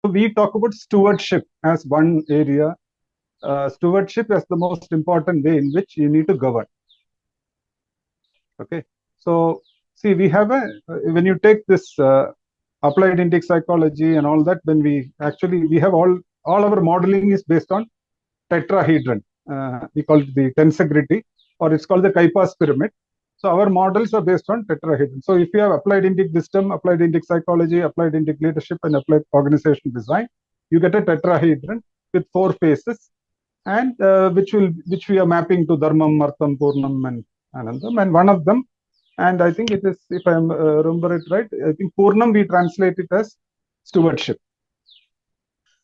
we talk about stewardship as one area. Stewardship as the most important way in which you need to govern. Okay, so see, we have when you take this applied Indic psychology and all that, when we have all our modeling is based on tetrahedron. We call it the tensegrity, or it's called the Kaipas Pyramid. So our models are based on tetrahedron. So if you have applied Indic wisdom, applied Indic psychology, applied Indic leadership, and applied organization design, you get a tetrahedron with 4 phases, and which we are mapping to Dharmam, Artham, Purnam, and Anandam. And one of them, and I think it is, if I remember it right, I think Purnam we translate it as stewardship.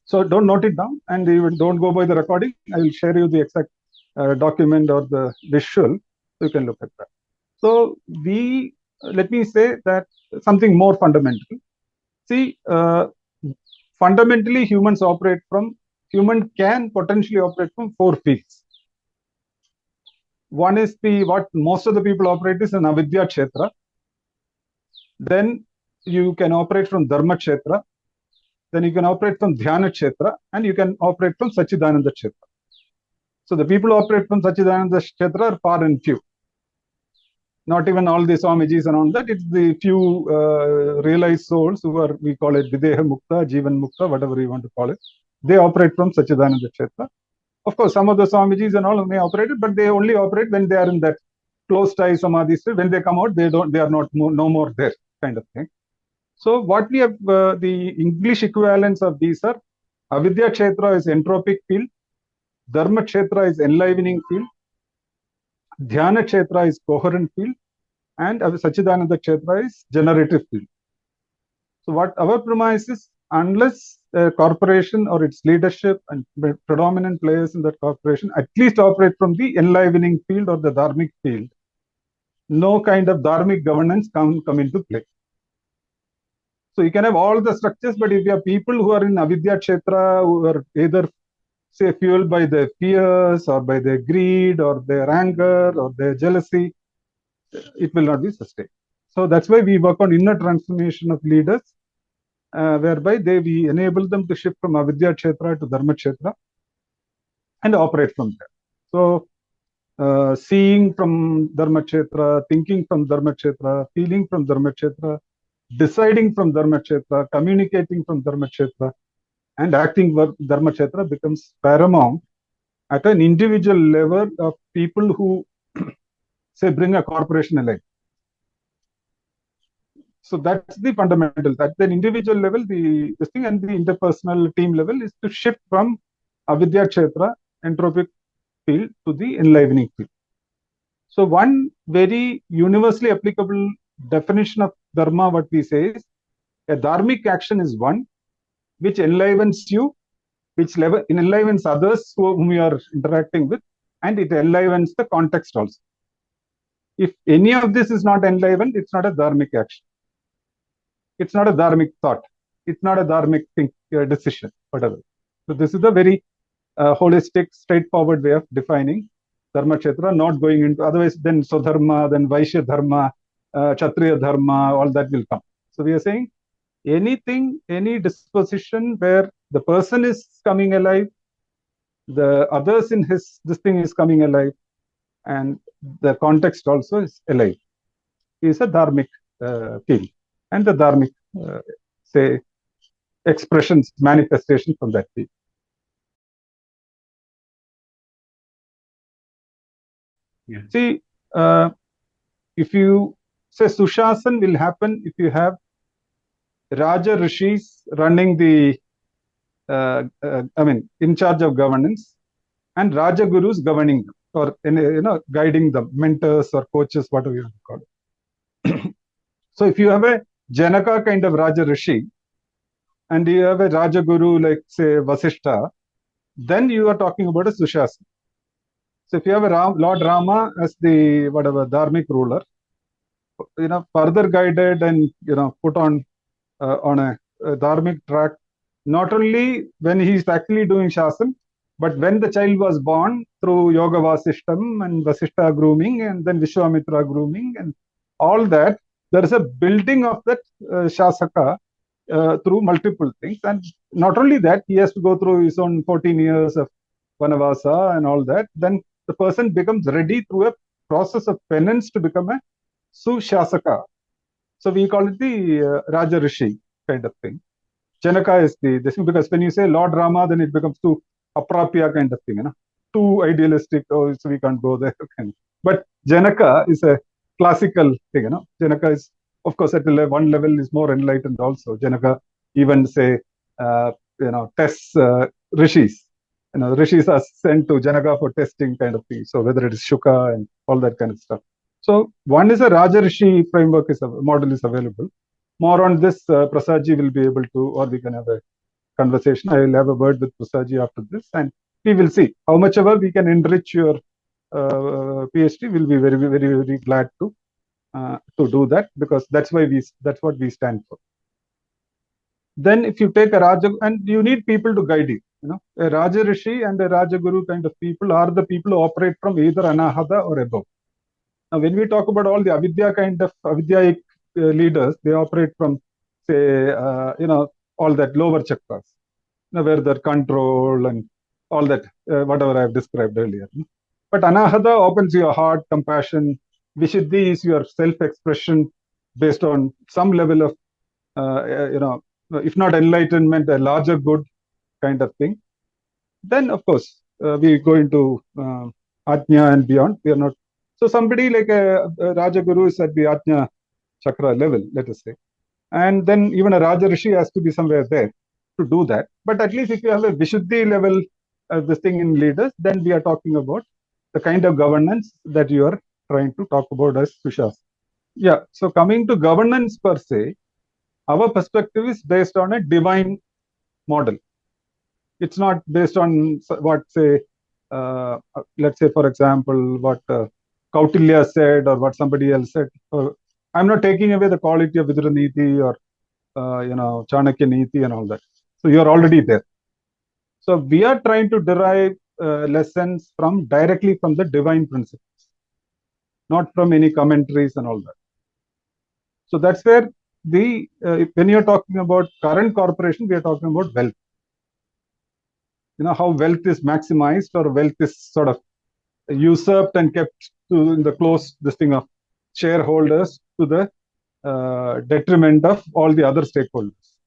So don't note it down, and even don't go by the recording. I will share you the exact document or the visual, so you can look at that. So let me say that something more fundamental. See, fundamentally human can potentially operate from 4 fields. One is what most of the people operate is in avidya kshetra. Then you can operate from dharma kshetra. Then you can operate from dhyana kshetra, and you can operate from sachidananda kshetra. So the people who operate from sachidananda kshetra are far and few. Not even all the Swamijis and all that. It's the few realized souls who are, we call it Videha Mukta, Jivan Mukta, whatever you want to call it. They operate from Sachidananda Kshetra. Of course, some of the Swamijis and all may operate it, but they only operate when they are in that closed eye samadhi state. When they come out, they are not no more there, kind of thing. So what we have, the English equivalents of these are Avidya Kshetra is entropic field, Dharma Kshetra is enlivening field, Dhyana Kshetra is coherent field, and Sachidananda Kshetra is generative field. So what our premise is, unless a corporation or its leadership and predominant players in that corporation at least operate from the enlivening field or the dharmic field, no kind of dharmic governance come into play. So you can have all the structures, but if you have people who are in avidya kshetra, who are either, say, fueled by their fears or by their greed or their anger or their jealousy, it will not be sustained. So that's why we work on inner transformation of leaders, whereby we enable them to shift from avidya kshetra to dharma kshetra and operate from there. So seeing from dharma kshetra, thinking from dharma kshetra, feeling from dharma kshetra, deciding from dharma kshetra, communicating from dharma kshetra, and acting dharma kshetra becomes paramount at an individual level of people who say bring a corporation alive. So that's the fundamental. At the individual level, this thing, and the interpersonal team level is to shift from avidya kshetra, entropic field, to the enlivening field. So one very universally applicable definition of dharma, what we say is, a dharmic action is one which enlivens you, which enlivens others whom you are interacting with, and it enlivens the context also. If any of this is not enlivened, it's not a dharmic action. It's not a dharmic thought. It's not a dharmic decision, whatever. So this is a very holistic, straightforward way of defining dharma kshetra, not going into, otherwise then Swadharma, then Vaishya Dharma, Kshatriya Dharma, all that will come. So we are saying anything, any disposition where the person is coming alive, the others in this thing is coming alive, and the context also is alive, is a dharmic field. And the dharmic, say, expressions, manifestation from that field. Yeah. See, if you say Sushasan will happen if you have Raja Rishis running the, in charge of governance, and Raja Gurus governing them, or guiding them, mentors or coaches, whatever you call it. So if you have a Janaka kind of Raja Rishi, and you have a Raja Guru like, say, Vasishtha, then you are talking about a Sushasana. So if you have a Lord Rama as the dharmic ruler, further guided and put on a dharmic track, not only when he is actually doing Shasan, but when the child was born through Yoga Vasishtam and Vasishtha grooming and then Vishwamitra grooming and all that, there is a building of that Shasaka through multiple things. And not only that, he has to go through his own 14 years of vanavasa and all that. Then the person becomes ready through a process of penance to become a Sushasaka. So we call it the Raja Rishi kind of thing. Janaka is this thing, because when you say Lord Rama, then it becomes too aprapya kind of thing, too idealistic. Oh, so we can't go there. But Janaka is a classical thing, Janaka is, of course, at one level is more enlightened also. Janaka even say, tests rishis. Rishis are sent to Janaka for testing kind of thing. So whether it is Shuka and all that kind of stuff. So one is a Raja Rishi framework model is available. More on this, Prasadji will be able to, or we can have a conversation. I will have a word with Prasadji after this, and we will see how much ever we can enrich your PhD. We'll be very, very, very glad to do that, because that's what we stand for. Then, if you take a Raja, and you need people to guide you. A Raja Rishi and a Raja Guru kind of people are the people who operate from either Anahata or above. Now, when we talk about all the Avidya kind of Avidyaik leaders, they operate from, say, all that lower chakras, where their control and all that, whatever I have described earlier. But Anahata opens your heart, compassion. Vishuddhi is your self-expression based on some level of, if not enlightenment, a larger good kind of thing. Then, of course, we go into Ajna and beyond. We are not. So somebody like a Raja Guru is at the Ajna chakra level, let us say. And then even a Raja Rishi has to be somewhere there to do that. But at least if you have a Vishuddhi level, this thing in leaders, then we are talking about the kind of governance that you are trying to talk about as Sushas. Yeah, so coming to governance per se, our perspective is based on a divine model. It's not based on what, say, let's say, for example, what Kautilya said or what somebody else said. I'm not taking away the quality of Viduraniti or, Chanakya Niti and all that. So you're already there. So we are trying to derive lessons directly from the divine principles, not from any commentaries and all that. So that's where when you're talking about current corporation, we are talking about wealth. How wealth is maximized or wealth is sort of usurped and kept in the close this thing of shareholders to the detriment of all the other stakeholders,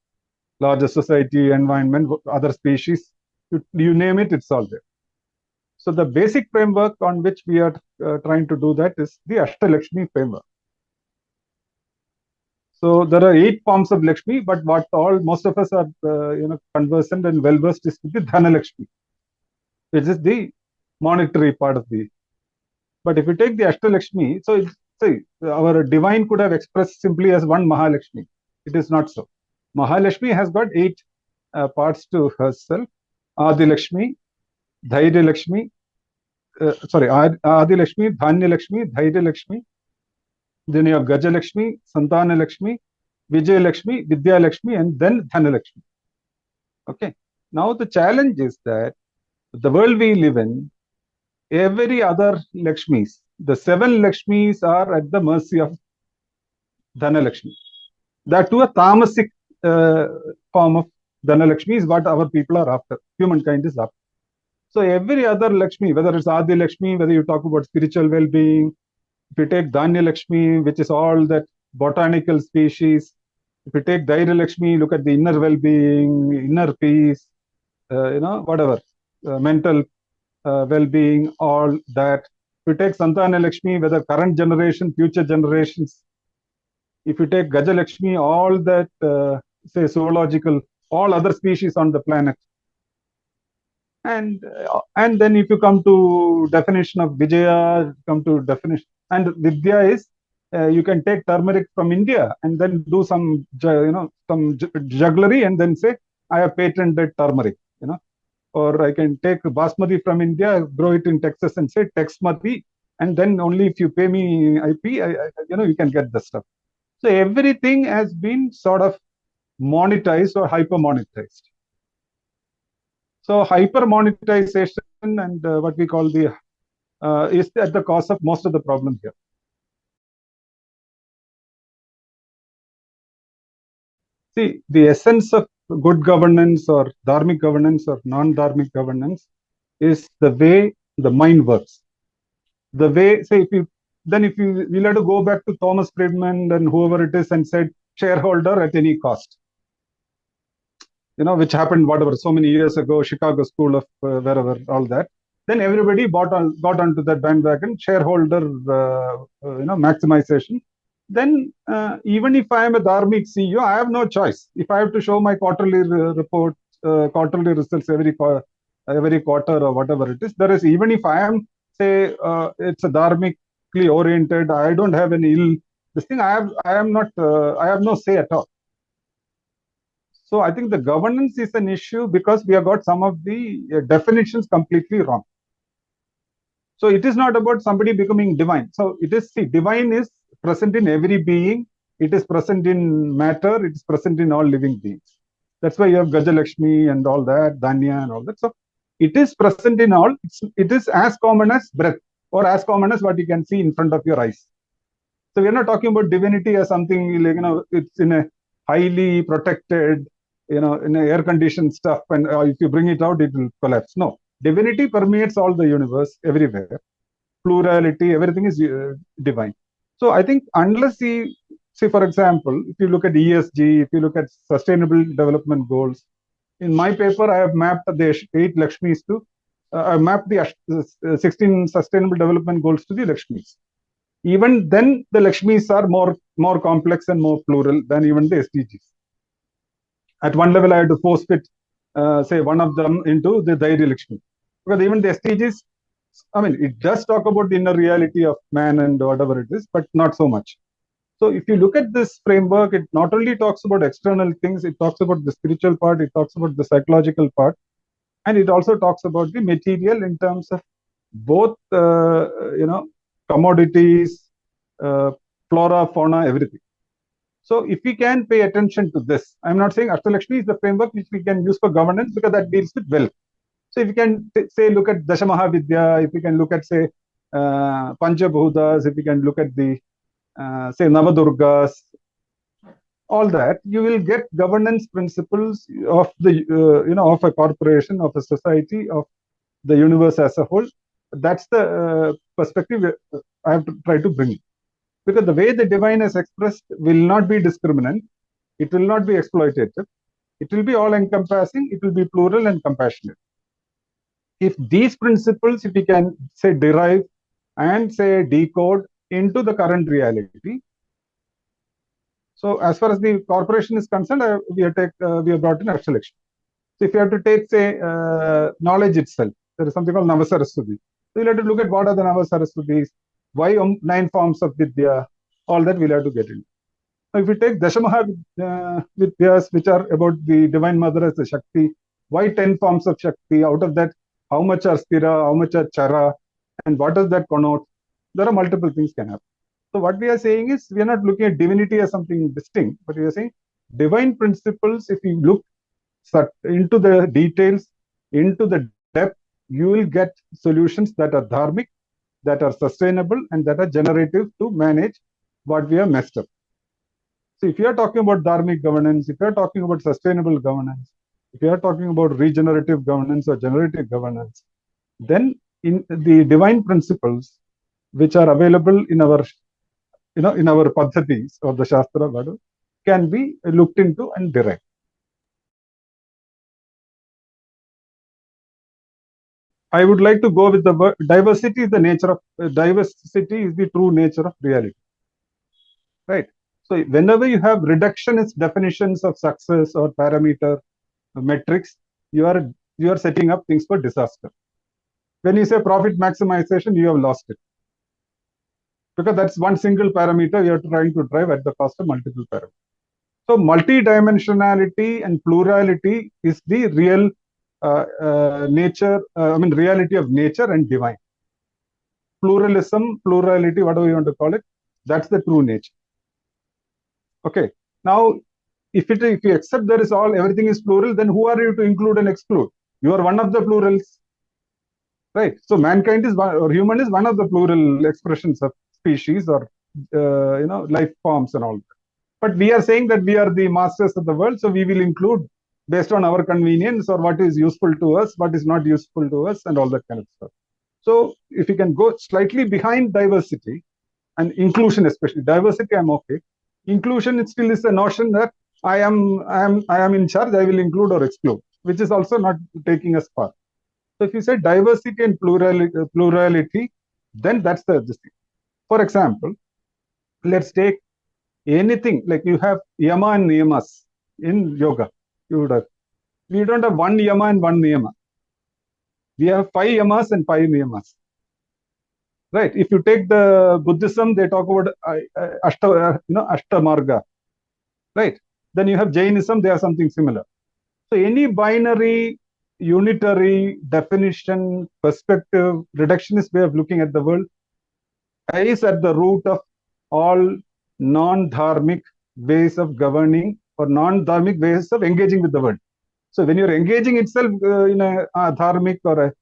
larger society, environment, other species, you name it, it's all there. So the basic framework on which we are trying to do that is the Ashtalakshmi framework. So there are 8 forms of Lakshmi, but most of us are conversant and well versed is the Dhanalakshmi, which is the monetary part of the. But if you take the Ashtalakshmi, so our divine could have expressed simply as one Mahalakshmi. It is not so. Mahalakshmi has got 8 parts to herself: Adi Lakshmi, Dhairya Lakshmi, Adi Lakshmi, Dhanya Lakshmi, Dhairya Lakshmi. Then you have Gaja Lakshmi, Santana Lakshmi, Vijay Lakshmi, Vidya Lakshmi, and then Dhana Lakshmi. Okay. Now the challenge is that the world we live in, every other Lakshmis, the 7 Lakshmis are at the mercy of Dhana Lakshmi. That too a tamasic form of Dhana Lakshmi is what our people are after. Humankind is after. So every other Lakshmi, whether it's Adi Lakshmi, whether you talk about spiritual well-being, if you take Dhanya Lakshmi, which is all that botanical species, if you take Dhairya Lakshmi, look at the inner well-being, inner peace, whatever, mental well-being, all that. If you take Santana Lakshmi, whether current generation, future generations. If you take Gaja Lakshmi, all that, say, zoological, all other species on the planet. And then if you come to definition of Vijaya, come to definition, and Vidya is, you can take turmeric from India and then do some jugglery and then say, I have patented turmeric, or I can take Basmati from India, grow it in Texas and say Texmati, and then only if you pay me IP, you can get the stuff. So everything has been sort of monetized or hyper monetized. So hyper monetization and what we call the is at the cause of most of the problem here. See, the essence of good governance or dharmic governance or non-dharmic governance is the way the mind works. The way, say, if you, we'll have to go back to Thomas Friedman and whoever it is and said shareholder at any cost, which happened, whatever, so many years ago, Chicago School of wherever, all that. Then everybody got onto that bandwagon, shareholder, maximization. Then even if I am a dharmic CEO, I have no choice. If I have to show my quarterly report, quarterly results every quarter or whatever it is, there is, even if I am, say, it's a dharmically oriented, I don't have any ill, this thing, I have no say at all. So I think the governance is an issue because we have got some of the definitions completely wrong. So it is not about somebody becoming divine. So it is, see, divine is present in every being. It is present in matter. It is present in all living beings. That's why you have Gajalakshmi and all that, Dhanya and all that. So it is present in all. It is as common as breath, or as common as what you can see in front of your eyes. So we are not talking about divinity as something like, it's in a highly protected, in a air-conditioned stuff, and if you bring it out, it will collapse. No, divinity permeates all the universe, everywhere. Plurality, everything is divine. So I think unless see, for example, if you look at ESG, if you look at Sustainable Development Goals, in my paper, I have mapped the 8 Lakshmis to, I mapped the 16 Sustainable Development Goals to the Lakshmis. Even then, the Lakshmis are more complex and more plural than even the SDGs. At one level, I had to force fit, say, one of them into the Dhairya Lakshmi. Because even the SDGs, I mean, it does talk about the inner reality of man and whatever it is, but not so much. So if you look at this framework, it not only talks about external things, it talks about the spiritual part, it talks about the psychological part, and it also talks about the material in terms of both, commodities, flora, fauna, everything. So if we can pay attention to this, I'm not saying Ashtalakshmi is the framework which we can use for governance because that deals with wealth. So if you can say, look at Dashamahavidya, if you can look at, say, Panchabhutas, if you can look at the, say, Navadurgas, all that, you will get governance principles of the, of a corporation, of a society, of the universe as a whole. That's the perspective I have to try to bring. Because the way the divine is expressed will not be discriminant, it will not be exploitative, it will be all-encompassing, it will be plural and compassionate. If these principles, if we can, say, derive and, say, decode into the current reality. So as far as the corporation is concerned, we have brought in Ashtalakshmi. So if you have to take, say, knowledge itself, there is something called Navasaraswati. So you'll have to look at what are the Navasaraswatis, why 9 forms of Vidya, all that we'll have to get into. Now, if you take Dashamaha Vidyas, which are about the Divine Mother as the Shakti, why 10 forms of Shakti? Out of that, how much are Stira, how much are Chara, and what does that connote? There are multiple things can happen. So what we are saying is, we are not looking at divinity as something distinct, but we are saying divine principles, if you look into the details, into the depth, you will get solutions that are dharmic, that are sustainable, and that are generative to manage what we have messed up. So if you are talking about dharmic governance, if you are talking about sustainable governance, if you are talking about regenerative governance or generative governance, then in the divine principles which are available in our, in our paddhatis or the Shastra, can be looked into and derived. I would like to go with the word diversity is the nature of diversity is the true nature of reality. Right. So whenever you have reductionist definitions of success or parameter metrics, you are setting up things for disaster. When you say profit maximization, you have lost it. Because that's one single parameter you are trying to drive at the cost of multiple parameters. So multidimensionality and plurality is the real nature, reality of nature and divine. Pluralism, plurality, whatever you want to call it, that's the true nature. Okay. Now, if you accept there is everything is plural, then who are you to include and exclude? You are one of the plurals, right? So mankind is one, or human is one of the plural expressions of species or life forms and all that. But we are saying that we are the masters of the world, so we will include based on our convenience or what is useful to us, what is not useful to us, and all that kind of stuff. So if you can go slightly behind diversity and inclusion, especially diversity, I'm okay. Inclusion, it still is a notion that I am in charge. I will include or exclude, which is also not taking us far. So if you say diversity and plurality, then that's the thing. For example, let's take anything like you have yama and niyamas in yoga. We don't have one yama and one niyama. We have 5 yamas and 5 niyamas. Right. If you take the Buddhism, they talk about Ashtamarga. Right. Then you have Jainism, they have something similar. So any binary, unitary definition, perspective, reductionist way of looking at the world is at the root of all non-dharmic ways of governing or non-dharmic ways of engaging with the world. So when you're engaging itself in a dharmic or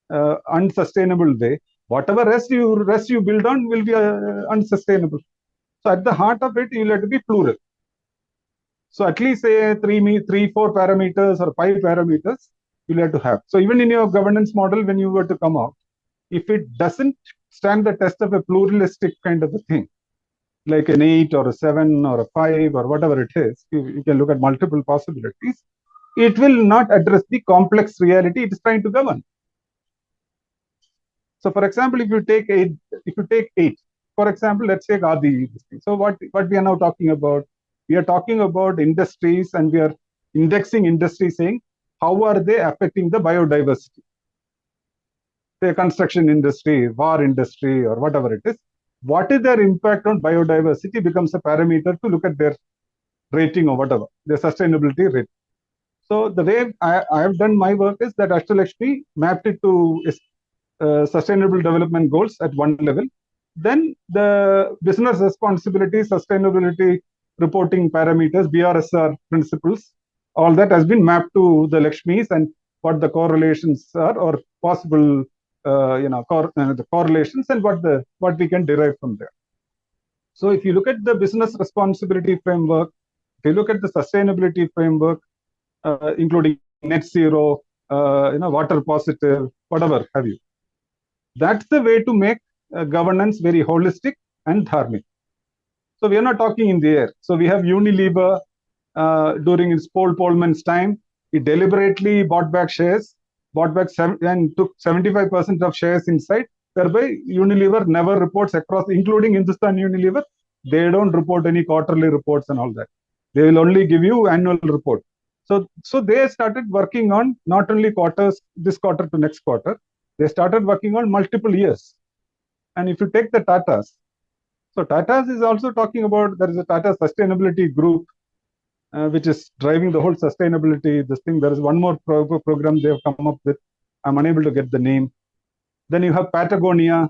a unsustainable way, whatever rest you build on will be unsustainable. So at the heart of it, you'll have to be plural. So at least say 4 parameters or 5 parameters you'll have to have. So even in your governance model, when you were to come out, if it doesn't stand the test of a pluralistic kind of a thing, like an 8 or a 7 or a 5 or whatever it is, you can look at multiple possibilities. It will not address the complex reality it is trying to govern. So, for example, if you take 8, for example, let's take Adi. So, what we are now talking about? We are talking about industries, and we are indexing industries, saying how are they affecting the biodiversity? The construction industry, war industry, or whatever it is. What is their impact on biodiversity becomes a parameter to look at their rating or whatever, their sustainability rating. So the way I have done my work is that Ashtalakshmi mapped it to sustainable development goals at one level. Then the business responsibility, sustainability reporting parameters, BRSR principles, all that has been mapped to the Lakshmis and what the correlations are or possible the correlations and what we can derive from there. So if you look at the business responsibility framework, if you look at the sustainability framework, including net zero, water positive, whatever have you. That's the way to make governance very holistic and dharmic. So we are not talking in the air. So we have Unilever during its Paul Polman's time. He deliberately bought back shares, and took 75% of shares inside. Whereby Unilever never reports across, including Hindustan Unilever. They don't report any quarterly reports and all that. They will only give you annual report. So they started working on not only quarters, this quarter to next quarter, they started working on multiple years. And if you take the Tatas, so Tatas is also talking about, there is a Tata Sustainability Group, which is driving the whole sustainability, this thing. There is one more program they have come up with. I'm unable to get the name. Then you have Patagonia,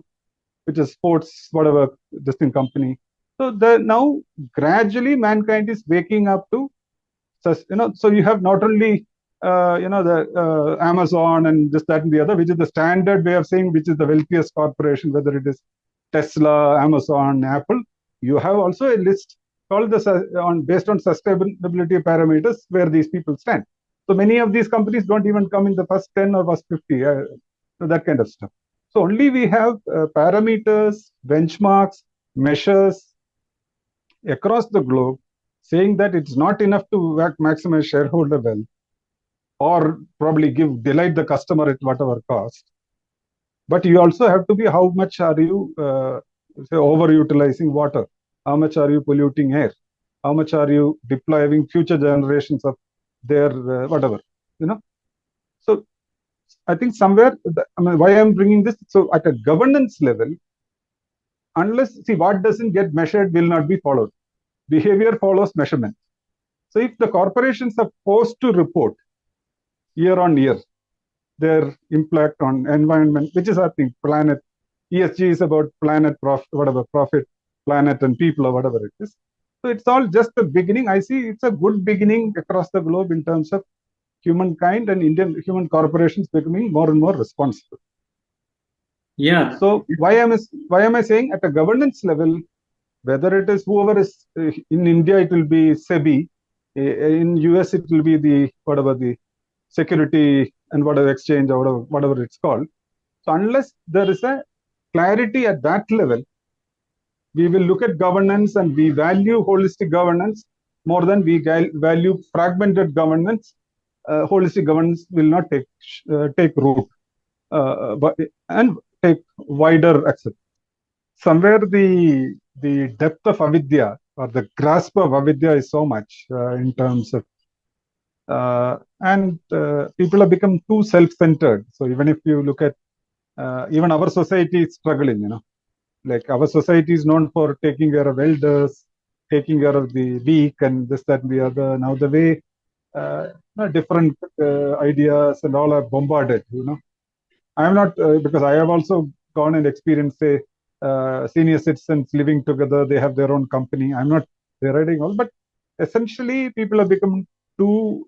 which is sports, whatever, this thing company. So now gradually mankind is waking up to, so you have not only the Amazon and this, that, and the other, which is the standard way of saying which is the wealthiest corporation, whether it is Tesla, Amazon, Apple. You have also a list called based on sustainability parameters where these people stand. So many of these companies don't even come in the first 10 or first 50, that kind of stuff. So only we have parameters, benchmarks, measures across the globe saying that it's not enough to maximize shareholder wealth or probably delight the customer at whatever cost. But you also have to be how much are you overutilizing water? How much are you polluting air? How much are you depriving future generations of their whatever, So I think somewhere, why I'm bringing this, so at a governance level, what doesn't get measured will not be followed. Behavior follows measurement. So if the corporations are forced to report year on year their impact on environment, which is, I think, planet, ESG is about planet, profit, planet and people or whatever it is. So it's all just the beginning. I see it's a good beginning across the globe in terms of humankind and Indian human corporations becoming more and more responsible. Yeah. So why am I saying at a governance level, whether it is whoever is in India, it will be SEBI. In US, it will be the whatever the security and whatever exchange or whatever it's called. So unless there is a clarity at that level, we will look at governance and we value holistic governance more than we value fragmented governance. Holistic governance will not take root and take wider acceptance. Somewhere the depth of avidya or the grasp of avidya is so much in terms of people have become too self-centered. So even if you look at even our society is struggling, like our society is known for taking care of elders, taking care of the weak, and this, that, and the other. Now the way different ideas and all are bombarded, I'm not because I have also gone and experienced, say, senior citizens living together. They have their own company. I'm not deriding all, but essentially people have become too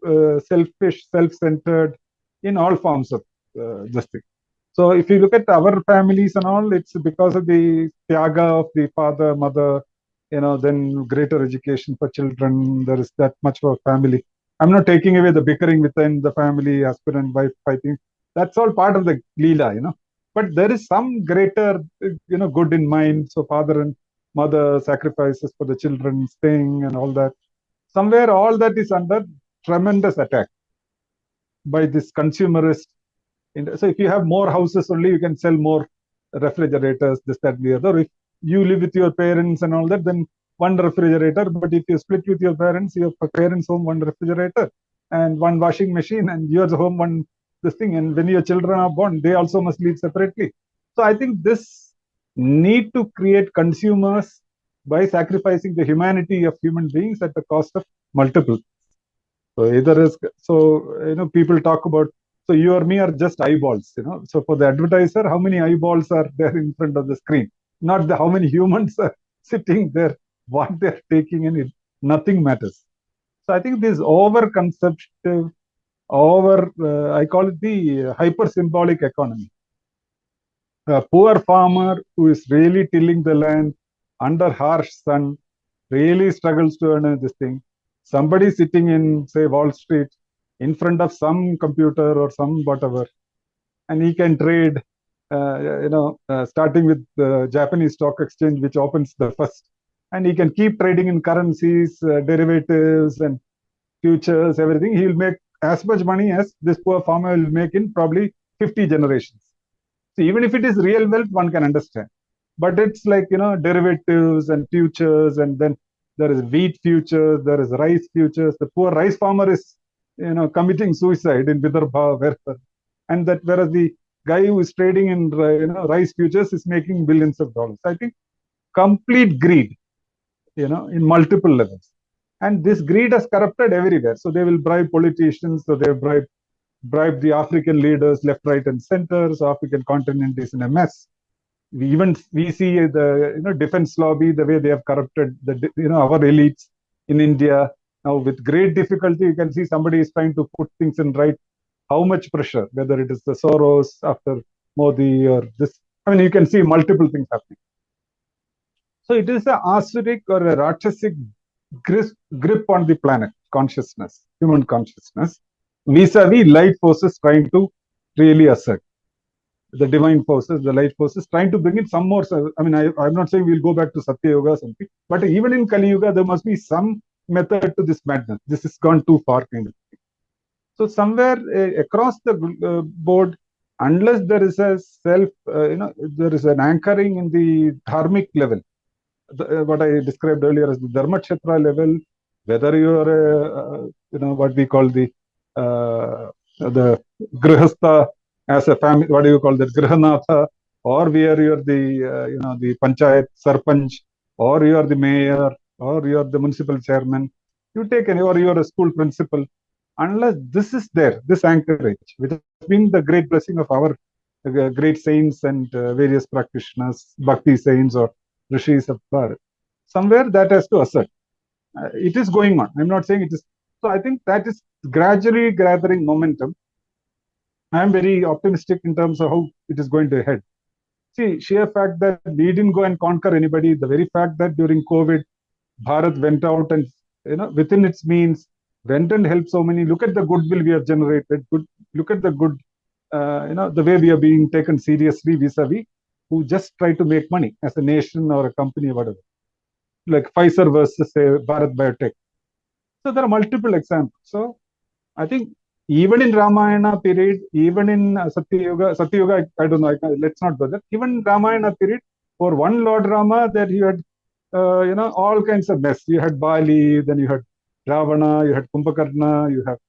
selfish, self-centered in all forms of justice. So if you look at our families and all, it's because of the tyaga of the father, mother, then greater education for children. There is that much of a family. I'm not taking away the bickering within the family, husband and wife fighting. That's all part of the Leela, But there is some greater, good in mind. So father and mother sacrifices for the children's thing and all that. Somewhere all that is under tremendous attack by this consumerist. So if you have more houses only, you can sell more refrigerators, this, that, the other. If you live with your parents and all that, then one refrigerator. But if you split with your parents home one refrigerator and one washing machine, and yours home one this thing. And when your children are born, they also must live separately. So I think this need to create consumers by sacrificing the humanity of human beings at the cost of multiple. So people talk about, so you or me are just eyeballs, So for the advertiser, how many eyeballs are there in front of the screen? Not how many humans are sitting there, what they're taking in it. Nothing matters. So I think this over-conceptive, I call it the hyper-symbolic economy. A poor farmer who is really tilling the land under harsh sun really struggles to earn this thing. Somebody sitting in, say, Wall Street in front of some computer or some whatever, and he can trade, starting with the Japanese stock exchange, which opens the first, and he can keep trading in currencies, derivatives, and futures, everything. He will make as much money as this poor farmer will make in probably 50 generations. So even if it is real wealth, one can understand. But it's like, derivatives and futures, and then there is wheat futures, there is rice futures. The poor rice farmer is, committing suicide in Vidarbha, wherever. And that, whereas the guy who is trading in, rice futures is making billions of dollars. I think complete greed, in multiple levels. And this greed has corrupted everywhere. So they will bribe politicians, so they bribe the African leaders left, right, and center. So African continent is in a mess. We see the defense lobby, the way they have corrupted our elites in India. Now with great difficulty, you can see somebody is trying to put things in right. How much pressure, whether it is the Soros after Modi or this. I mean, you can see multiple things happening. So it is a asuric or a Rakshasic grip on the planet consciousness, human consciousness, vis-a-vis light forces trying to really assert. The divine forces, the light forces, trying to bring in some more. I mean, I'm not saying we'll go back to Satya Yoga or something, but even in Kali Yuga, there must be some method to this madness. This has gone too far, kind of thing. So somewhere across the board, unless there is a there is an anchoring in the dharmic level, what I described earlier as the Dharma Kshetra level, whether you are what we call the Grihastha as a family, what do you call that, Grihanatha, or where you are the the Panchayat Sarpanch, or you are the mayor, or you are the municipal chairman, you take any, or you are a school principal. Unless this is there, this anchorage, which has been the great blessing of our great saints and various practitioners, bhakti saints or rishis of Bharat, somewhere that has to assert. It is going on. I'm not saying it is. So I think that is gradually gathering momentum. I am very optimistic in terms of how it is going to head. see, sheer fact that we didn't go and conquer anybody, the very fact that during COVID, Bharat went out and, within its means, went and helped so many. Look at the goodwill we have generated. Look at the good, the way we are being taken seriously vis-a-vis who just try to make money as a nation or a company or whatever. Like Pfizer versus, say, Bharat Biotech. So there are multiple examples. So I think even in Ramayana period, even in Satyuga, I don't know, let's not go there. Even Ramayana period, for one Lord Rama, that you had, all kinds of mess. You had Bali, then you had Ravana, you had Kumbhakarna, you have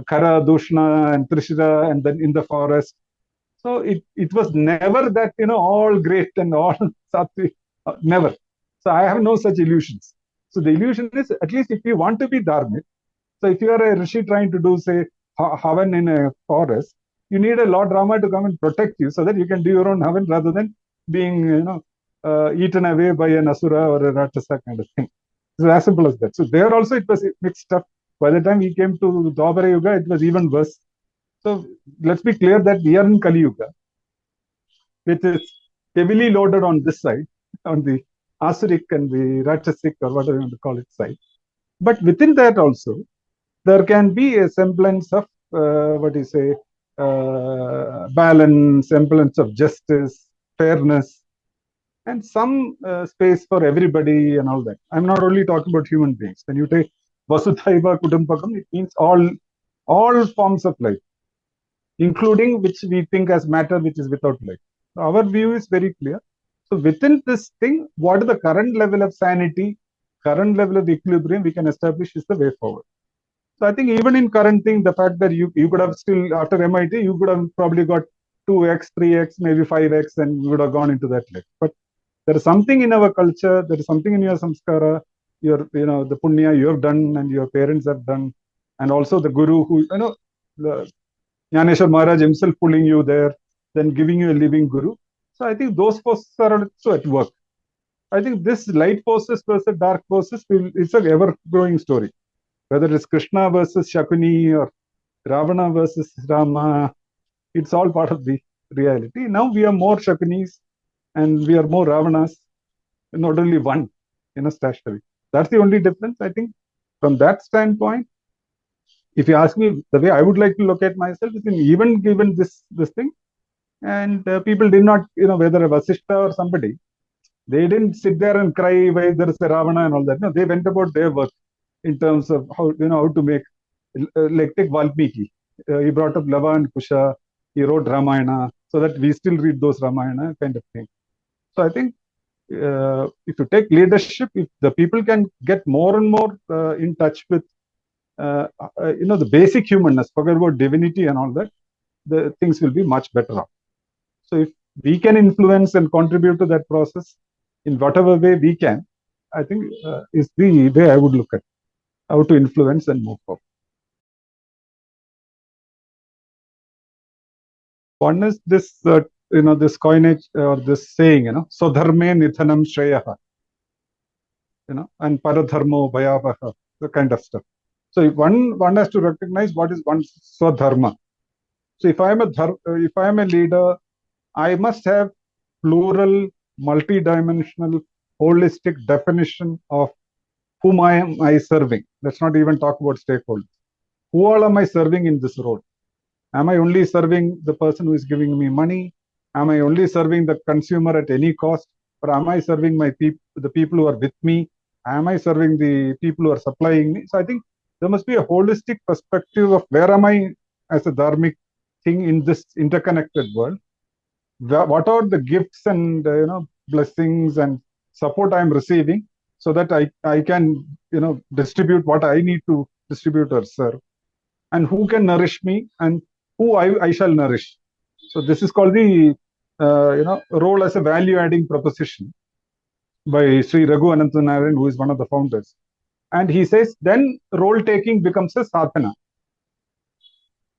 Khara, Dushna, and Trishira, and then in the forest. So it was never that, all great and all Sattvic, never. So I have no such illusions. So the illusion is, at least if you want to be Dharmic, so if you are a Rishi trying to do, say, Havan in a forest, you need a Lord Rama to come and protect you so that you can do your own Havan rather than being, eaten away by an Asura or a Rakshasa kind of thing. So as simple as that. So there also it was mixed up. By the time we came to Dwapara Yuga, it was even worse. So let's be clear that we are in Kali Yuga, which is heavily loaded on this side, on the Asuric and the Rajasic or whatever you want to call it side. But within that also, there can be a semblance of, balance, semblance of justice, fairness, and some space for everybody and all that. I'm not only talking about human beings. When you take Vasudhaiva Kutumbakam, it means all forms of life, including which we think as matter which is without life. So our view is very clear. So within this thing, what is the current level of sanity, current level of equilibrium we can establish is the way forward. So I think even in current thing, the fact that you could have still, after MIT, you could have probably got 2x, 3x, maybe 5x, and you would have gone into that level. But there is something in our culture, there is something in your samskara, the punya you have done and your parents have done, and also the guru who, the Jnaneshwar Maharaj himself pulling you there, then giving you a living guru. So I think those forces are also at work. I think this light forces versus dark forces, it's an ever-growing story. Whether it's Krishna versus Shakuni or Ravana versus Rama, it's all part of the reality. Now we are more Shakunis and we are more Ravanas, not only one in a statutory. That's the only difference. I think from that standpoint, if you ask me the way I would like to look at myself, is even given this thing, and people did not, whether a Vasishta or somebody, they didn't sit there and cry why there is a Ravana and all that. No, they went about their work in terms of how to make, like take Valmiki. He brought up Lava and Kusha. He wrote Ramayana so that we still read those Ramayana kind of thing. So I think if you take leadership, if the people can get more and more in touch with, the basic humanness, forget about divinity and all that, the things will be much better off. So if we can influence and contribute to that process in whatever way we can, I think is the way I would look at how to influence and move forward. One is this, this coinage or this saying, Swadharme nithanam shreyaha, and paradharmo bhayavaha, the kind of stuff. So if one has to recognize what is one's swadharma. So if I am a leader, I must have plural, multidimensional, holistic definition of whom am I serving. Let's not even talk about stakeholders. Who all am I serving in this role? Am I only serving the person who is giving me money? Am I only serving the consumer at any cost? Or am I serving the people who are with me? Am I serving the people who are supplying me? So I think there must be a holistic perspective of where am I as a dharmic thing in this interconnected world. What are the gifts and blessings and support I am receiving, so that I can distribute what I need to distribute or serve, and who can nourish me and who I shall nourish. So this is called the role as a value adding proposition by Sri Raghu Anantanarayan, who is one of the founders. And he says then role taking becomes a sadhana.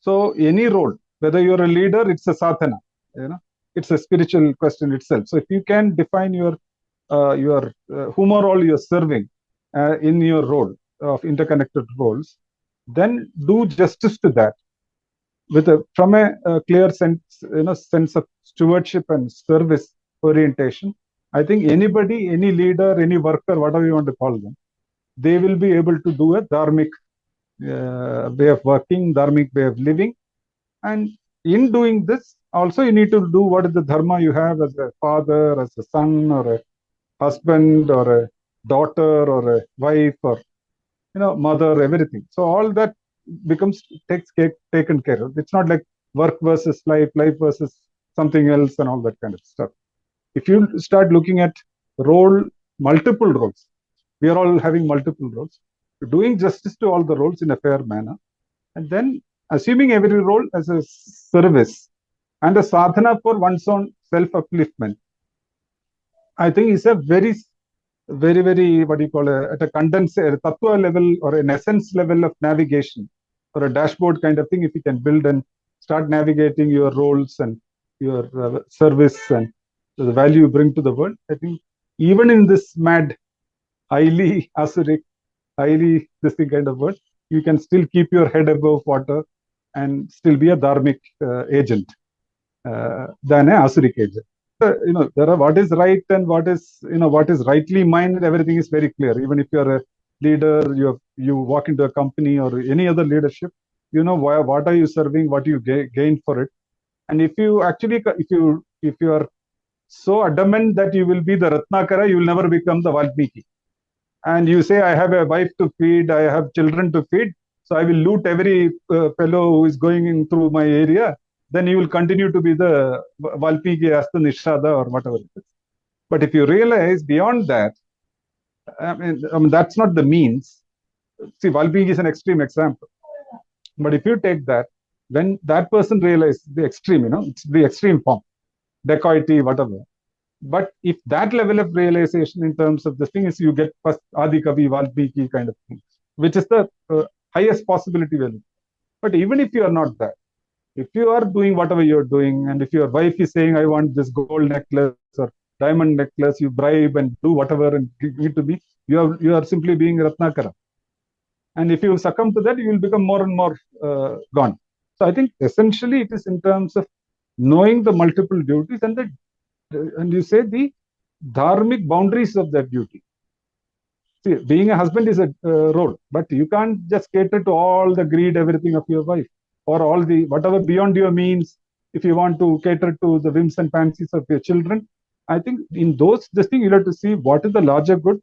So any role, whether you're a leader, it's a sadhana. It's a spiritual question itself. So if you can define your whom are all you're serving in your role of interconnected roles, then do justice to that. from a clear sense, sense of stewardship and service orientation, I think anybody, any leader, any worker, whatever you want to call them, they will be able to do a dharmic way of working, dharmic way of living. And in doing this, also you need to do what is the dharma you have as a father, as a son, or a husband, or a daughter, or a wife, or mother, everything. So all that taken care of. It's not like work versus life, life versus something else, and all that kind of stuff. If you start looking at multiple roles, we are all having multiple roles, doing justice to all the roles in a fair manner, and then assuming every role as a service and a sadhana for one's own self-upliftment, I think is a very, very, what do you call it, at a condensed tattva level or an essence level of navigation, or a dashboard kind of thing, if you can build and start navigating your roles and your service and the value you bring to the world, I think even in this mad, highly asuric, highly this thing kind of world, you can still keep your head above water and still be a dharmic agent than an asuric agent. There are what is right and what is rightly mine. Everything is very clear. Even if you are a leader, you walk into a company or any other leadership, what are you serving, what you gain for it. And if you actually, if you are so adamant that you will be the Ratnakara, you will never become the Valmiki. And you say, I have a wife to feed, I have children to feed, so I will loot every fellow who is going in through my area, then you will continue to be the Valmiki Asta Nishada or whatever it is. But if you realize beyond that, I mean that's not the means. See, Valmiki is an extreme example. But if you take that, when that person realizes the extreme, it's the extreme form, dacoity, whatever. But if that level of realization in terms of this thing is, you get first Adi Kavi, Valmiki kind of thing, which is the highest possibility value. But even if you are not that, if you are doing whatever you're doing, and if your wife is saying, I want this gold necklace or diamond necklace, you bribe and do whatever and give it to me, you are simply being Ratnakara. And if you succumb to that, you will become more and more gone. So I think essentially it is in terms of knowing the multiple duties and you say the dharmic boundaries of that duty. See, being a husband is a role, but you can't just cater to all the greed, everything of your wife, or all the whatever beyond your means. If you want to cater to the whims and fancies of your children, I think in this thing you have to see what is the larger good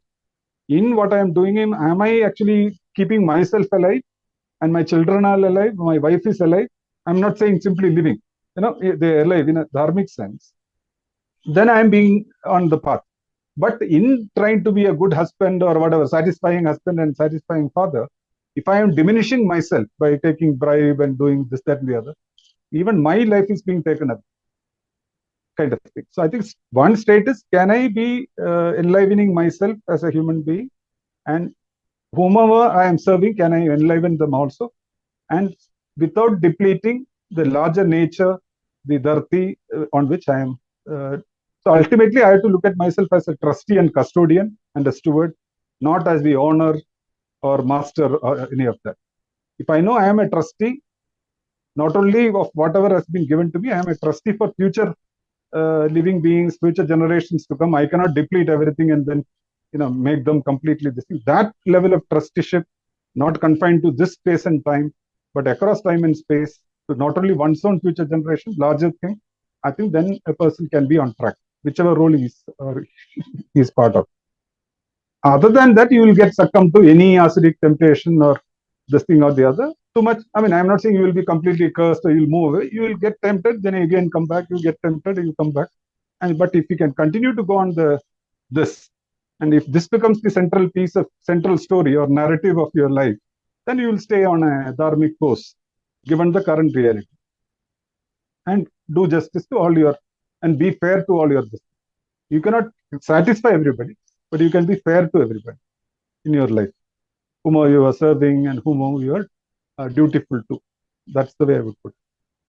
in what I am doing. Am I actually keeping myself alive, and my children are alive, my wife is alive? I'm not saying simply living, they're alive in a dharmic sense. Then I'm being on the path. But in trying to be a good husband or whatever, satisfying husband and satisfying father, if I am diminishing myself by taking bribe and doing this, that, and the other, even my life is being taken up, kind of thing. So I think one state is, can I be enlivening myself as a human being, and whomever I am serving, can I enliven them also, and without depleting the larger nature, the dharti on which I am. So ultimately, I have to look at myself as a trustee and custodian and a steward, not as the owner or master or any of that. If I know I am a trustee, not only of whatever has been given to me, I am a trustee for future living beings, future generations to come. I cannot deplete everything and then make them completely this thing. That level of trusteeship, not confined to this space and time, but across time and space, to not only one's own future generation, larger thing, I think then a person can be on track, whichever role he is part of. Other than that, you will get succumbed to any acidic temptation or this thing or the other. Too much. I mean, I'm not saying you will be completely cursed or you'll move away. You will get tempted, then again come back. You get tempted, you come back. But if you can continue to go on this, and if this becomes the central story or narrative of your life, then you will stay on a dharmic course, given the current reality, and do justice to all and be fair to all your business. You cannot satisfy everybody, but you can be fair to everybody in your life, whom you are serving and whom you are dutiful to. That's the way I would put it.